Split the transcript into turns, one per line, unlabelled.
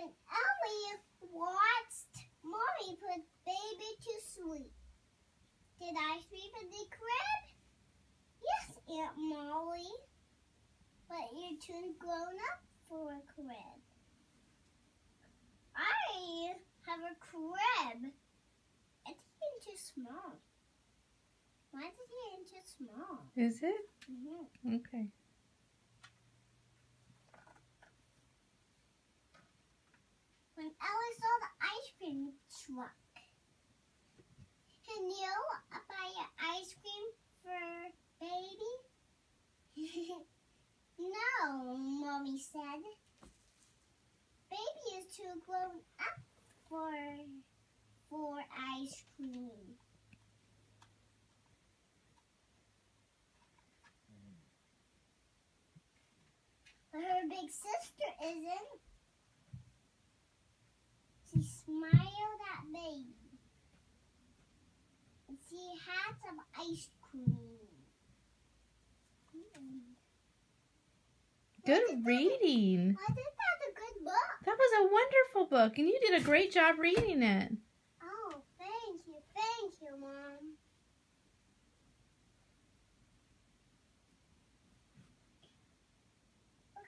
When Ellie watched Mommy put baby to sleep, did I sleep in the crib? Yes, Aunt Molly. But you're too grown up for a crib. I have a crib. It's getting too small. Mine's getting too small.
Is it?
Mm-hmm.
Okay.
When Ellie saw the ice cream truck, can you buy an ice cream for baby? No, Mommy said. Baby is too grown up for ice cream. But her big sister isn't. She smiled at baby. And she had some ice cream.
Good reading.
I think that's a good book.
That was a wonderful book, and you did a great job reading it.